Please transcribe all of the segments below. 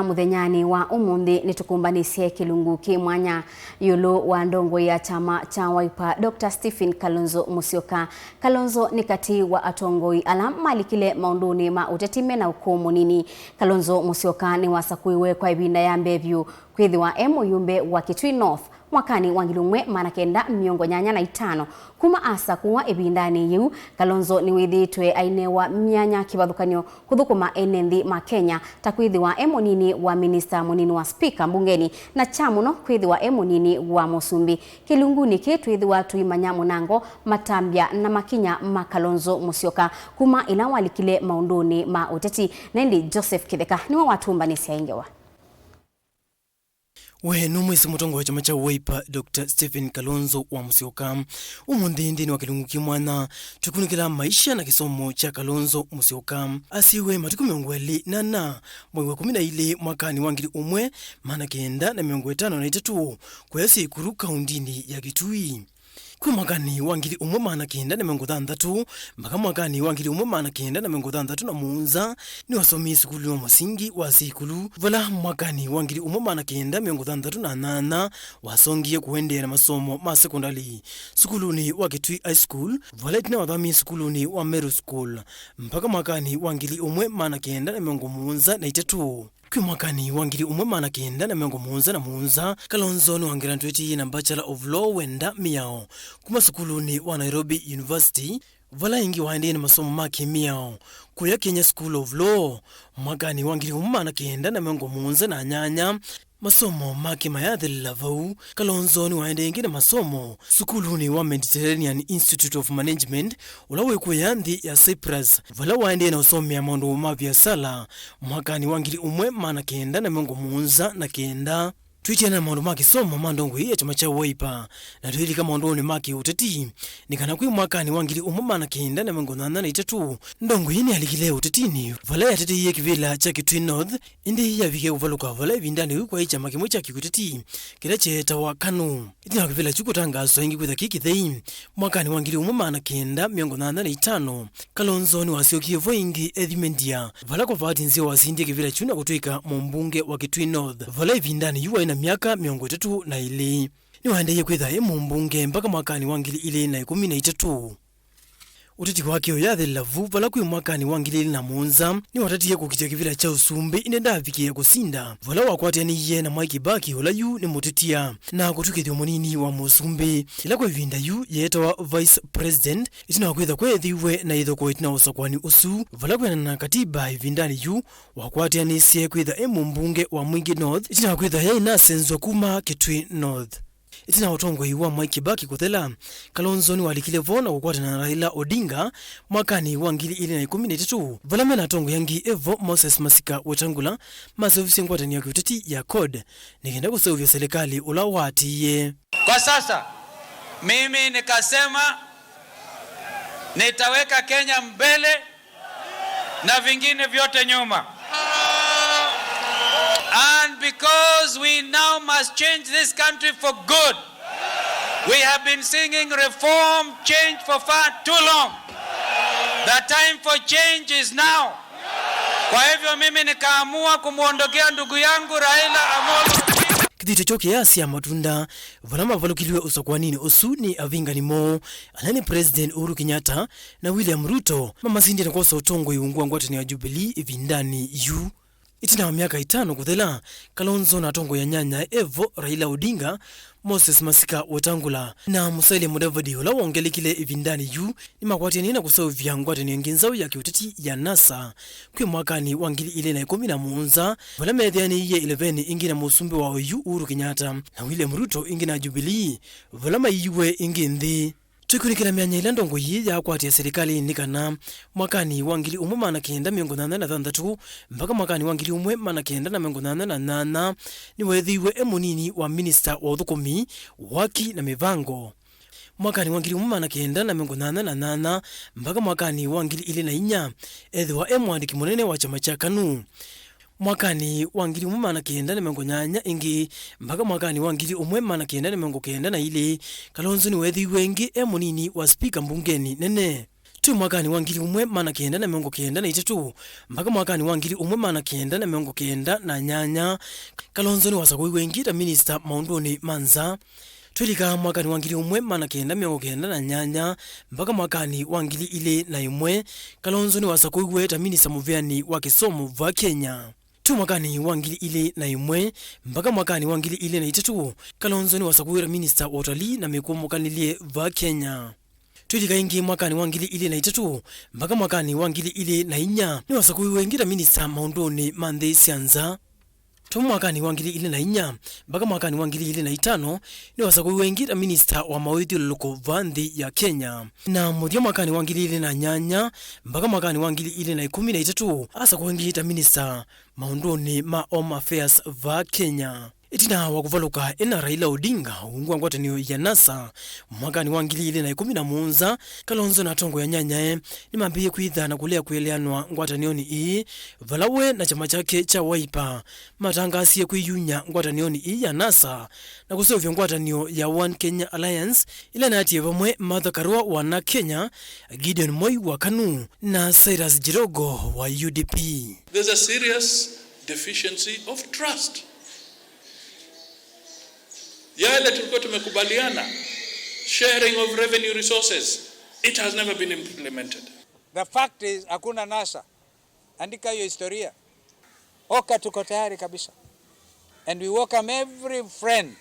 muthenyani wa umuthi nitukumbanisye kilungu ki Mwanya Iulu wa ndongo ya chama cha Wiper Dr. Stephen Kalonzo Musyoka. Kalonzo ni kati wa atongoi ala malikile maunduni ma uteti mena ukumu nini. Kalonzo Musyoka ni wasakuiwe kwa ibinda ya mbevyu kwithiwa yumbe wa Kitui North mwakani wa 1985 kuma asa kuwa ibindani yu. Kalonzo ni withitwe ainewa myanya kibathukanio kuthukuma enenthi ma Kenya ta kwithiwa munini wa minister munini wa speaker mbungeni na chamuno kwithiwa munini wa musumbi. Kilunguni kitwithiwa tuimanya munango matambia na makinya ma Kalonzo Musyoka kuma ila walikile maunduni ma uteti. Nendi Joseph Kitheka niwe watumbanisia ingewa we numwisi Mutongoi wa chama cha Wiper Dr. Stephen Kalonzo wa Musyoka. Umundi wa kilungu ki Mwanya tukunikila maisha na kisomo cha Kalonzo Musyoka. Asiwe matuku 24 mwezi wa 12 mwakani wa 1953 kwa siku kaundini ya Kitui. Kwa mwakani wa 1963 mpaka mwakani wa 1964 ni wasomi sukulu wa msingi wa sikulu. Vala mwakani wa 1968 wasongie kuendera masomo ma sekondari sukuluni wa Kitui High School. Vala tina wathami sukuluni wa Meru School mpaka mwakani wa 1973. Kwa mwakani wa 1971 Kalonzo ni wangira ntweti na Bachelor of Law wenda miao kuma sukuluni wa Nairobi University. Vala ingi waende na masomo make miao kuya Kenya School of Law. Mwakani wa 1978 masomo make mayathi lavau. Kalonzo ni waende ingi na masomo sukuluni wa Mediterranean Institute of Management ulawe kuya nthi ya Cyprus. Vala waende na usomea maundu ma biashara mwakani wa 1979. Tuichana maundu ma kisomo mandongo ya chama cha Wiper na tuilika maundu ni maki uteti nikana kwi mwakani wa 1983 ndongo hini alikile utetini. Vala ya tete ye kivila cha Kitui North indi ya vike uvaluka vala vindani kwa chama kimwe cha kikuteti kila cheta wa Kanu. Itina kivila chukutangazo ingi kwitha kikithei mwakani wa 1985 Kalonzo ni wasiokie voingi ethimendia vala kwa vati nzio wasindi kivila chuna kutuika mumbunge wa Kitui North. Vala vindani yuwa ina miaka 32 ni waendeye kwitha mumbunge mpaka mwakani wa 2013. Uteti wake uyathi lavu vala kwi mwakani wa 2007 ni watatiye kukitia kivila cha usumbi inenda afikia kusinda. Vala wakwatianiye na Mwai Kibaki ula yu ni mutetia na kutukithio munini wa musumbi ila kwa vinda yu yetawa Vice President itina wakwitha kwethiwe na itho kwa itina usakwani usu. Vala kwena na katiba ivindani yu wakwatianisye kwitha mumbunge wa Mwingi North itina wakwitha ya inasenzwa kuma Kitui North. Itina Mutongoi wa Mwai Kibaki kuthela Kalonzo ni walikile vona kukwatana na Raila Odinga mwakani wa 2013. Vala mena tongo yangi Evo Moses Masika Wetangula masofisi ngwatani ya Uteti ya code nikenda kusovya serikali ula watiye. Kwa sasa mimi nikasema nitaweka Kenya mbele na vingine vyote nyuma. And because we now must change this country for good, we have been singing reform, change for far too long. The time for change is now. Kwa hivyo mimi nikaamua kumuondokea ndugu yangu Raila Amolo. Kithito choke yasi ya matunda vanama valukiliwe usakwanini usuni avingani mo alani President Uhuru Kenyatta na William Ruto mama sindi na kosa utongo iungua ngwatani ya Jubilee ivindani yu. Itina wa miaka 5 kuthela Kalonzo na tongo ya nyanya Evo Raila Odinga Moses Masika Wetangula na Musalia Mudavadi ula wongelikile ivindani yu ni makwatiani na kusovya ngwatani nginzao ya kiuteti ya NASA kwi mwakani wa 2011. Vala methiani iye 11 ingi na musumbi wa yu Uhuru Kenyatta na William Ruto ingi na Jubilee vala maiwe ingi nthi. Tukunikila myanya ila ndongo yi ya kwati ya serikali nikana mwakani wa 1983 mpaka mwakani wa 1988 ni wethiwe munini wa minister wa uthukumi waki na mivango. Mwakani wa 1988 mpaka mwakani wa 2004 ethiwa mwandiki munene wa chama cha KANU. Mwakani wa 1980 ingi mpaka mwakani wa 1992 Kalonzo ni wethi wengi munini wa speaker mbungeni nene. tu mwakani wa 1993 mpaka mwakani wa 1998 Kalonzo ni wasakui wengi ta minister maundoni manza tulika mwakani wa 1998 mpaka mwakani wa 2001 Kalonzo ni wasakui weta minister muveani wa kisomo va Kenya. Tu mwakani wa 2001 mpaka mwakani wa 2003 Kalonzo ni wasakuira minister wa utalii na mikumu kanilie va Kenya. Tulika ingi mwakani wa 2003 mpaka mwakani wa 2004 ni wasakui wengi ta minister maundoni manthe sianza. Tu mwakani wa 2004 mpaka mwakani wa 2005 ni wasakui wengi ta minister wa mawithio loko va nthi ya Kenya. Na muthia mwakani wa 2008 mpaka mwakani wa 2013 asakui wengi ta minister maundoni ma Home Affairs va Kenya. Itina wakuvaluka ena Raila Odinga ungwa ngwatanio ya NASA mwakani wa 2011 Kalonzo na tongo ya nyanya ni mambiye kwitha na kulea kueleanwa ngwatanioni ii valawe na chama chake cha Wiper matangasie kwiyunya ngwatanioni ii ya NASA na kusovya ngwatanio ya One Kenya Alliance ila na atie vamwe Martha Karua wana Kenya, Gideon Moi wa KANU na Cyrus Jirogo wa UDP. There's a serious deficiency of trust. Yale tulikuwa tumekubaliana, sharing of revenue resources, it has never been implemented. The fact is hakuna NASA. Andika hiyo historia. Oka tuko tayari kabisa. And we welcome every friend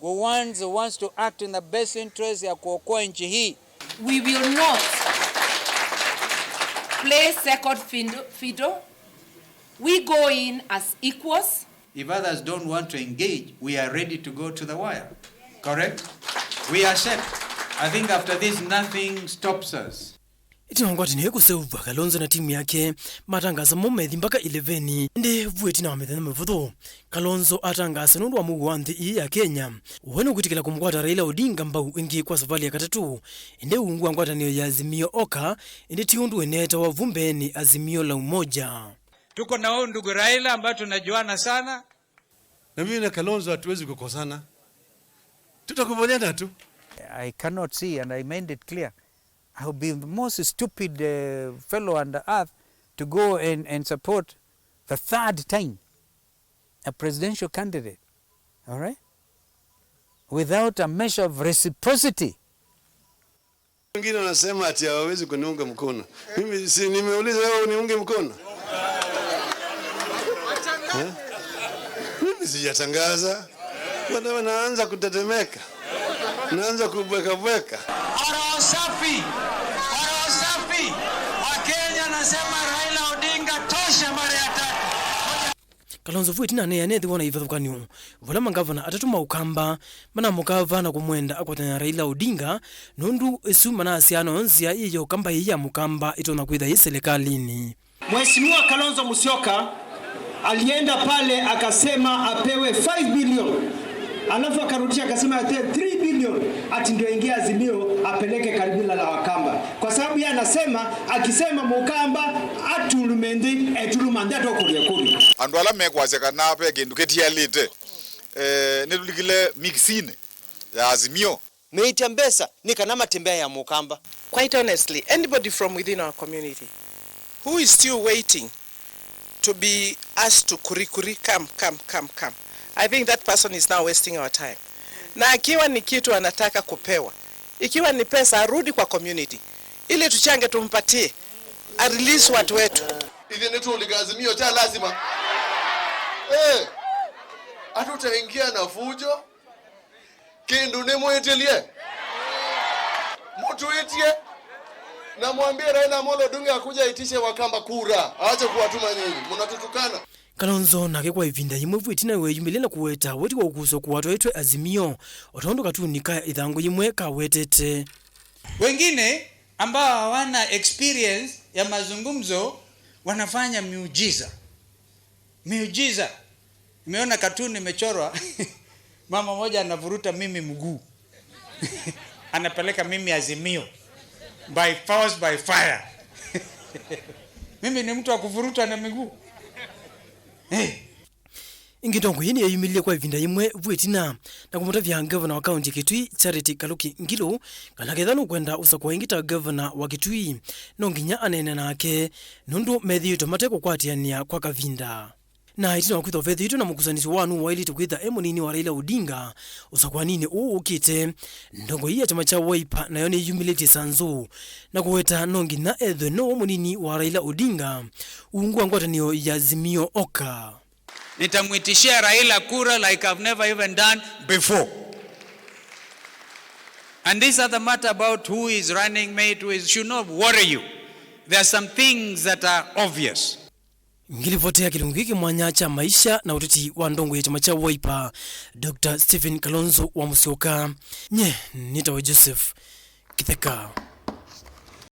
who wants to act in the best interest ya kuokoa nchi hii. We will not play second fiddle. We go in as equals. If others don't want to engage, we are ready to go to the wire. Correct? We accept. I think after this, nothing stops us. Itina ngwatini kuseuva Kalonzo na timu yake matangaza mumethi mpaka 11 ndi vueti na wamethana mvutho. Kalonzo atangasa nundu wa mugu wa nthi ya Kenya wenu kutikila kumkwata Raila Odinga mbau ingi kwa safari ya katatu inde ungua ngwatanio ya Azimio Oka inde tiundu eneta wa vumbeni Azimio la Umoja. Tuko na huyu ndugu Raila ambaye tunajuana sana. Na mimi na Kalonzo hatuwezi kukosana. Tutakubaliana tu. I cannot see, and I made it clear, I will be the most stupid fellow on the earth to go and support the third time a presidential candidate, all right, without a measure of reciprocity. Wengine wanasema ati hawawezi kuniunga mkono. Mimi si nimeuliza wewe uniunge mkono? Mimi sijatangaza. Wanaanza kutetemeka. Naanza kubweka. Roho safi. Wakenya nasema Raila Odinga tosha mara ya tatu. Kalonzo vueti na ne anethi wona ivathukanio vola mangavana atatuma ukamba mana mukava na kumwenda akwatanya Raila Odinga nundu esu mana asiano nzia iyo kamba iya mukamba itona kwitha yi serikalini. Mheshimiwa Kalonzo Musyoka alienda pale akasema apewe 5 billion. Alafu akarudisha akasema atoe 3 billion ati ndio ingia Azimio apeleke kabila la Wakamba. Kwa sababu yeye anasema akisema Mukamba atulumendi etulumande atokulia kuli. Andu ala mekwazeka nape kindu ketialite netulikile mixine ya Azimio. Meitembesa nikana matembea ya Mukamba. Quite honestly, anybody from within our community who is still waiting to be asked to kurikuri come. I think that person is now wasting our time. Na akiwa ni kitu anataka kupewa, ikiwa ni pesa arudi kwa community ili tuchange tumpatie, a release watu wetu. Hivi netu uligazimio cha lazima. Atutaingia na fujo. Kindu ni muetelie. Mtu itie. Na mwambie Raila Amolo Odinga akuja itishe Wakamba kura. Aache kuwatuma nyinyi. Mnatutukana. Kalonzo nake kwa ivinda yimwe vueti na weyumile na kuweta weti kwa ukuso kuwatu etwe Azimio otondo katunika ithango yimwe kawetete. Wengine ambao hawana experience ya mazungumzo wanafanya miujiza. Nimeona katuni imechorwa mama moja anavuruta mimi mguu. Anapeleka mimi Azimio. By force by fire. Mimi ni mtu wa kuvuruta na miguu. Mutongoi ni yayumilie kwa ivinda imwe vuetina na kumutavya governor wa county Kitui Charity Kaluki Ngilu kana kethanu kwenda usakwa ingita governor wa Kitui nonginya anene nake nundu methito mateko kwatiania kwa kavinda. Na itina wakwitha vethitu na mukusanisi wanu waili tukwitha munini wa Raila Odinga usakwa nini ukite ndongo iya chama cha Wiper nayo ni humility sanzu na kuweta nongi na ethwe no munini wa Raila Odinga uungua ngwatanio ya Azimio Oka. Nitamwitishia Raila kura like I've never even done before. And this other matter about who is running mate should not worry you. There are some things that are obvious. Livoti ya kilungiki Mwanya cha Maisha na Uteti wa ndongo ya chama cha Wiper Dr. Stephen Kalonzo wa Musyoka. Nitawa Joseph Kitheka.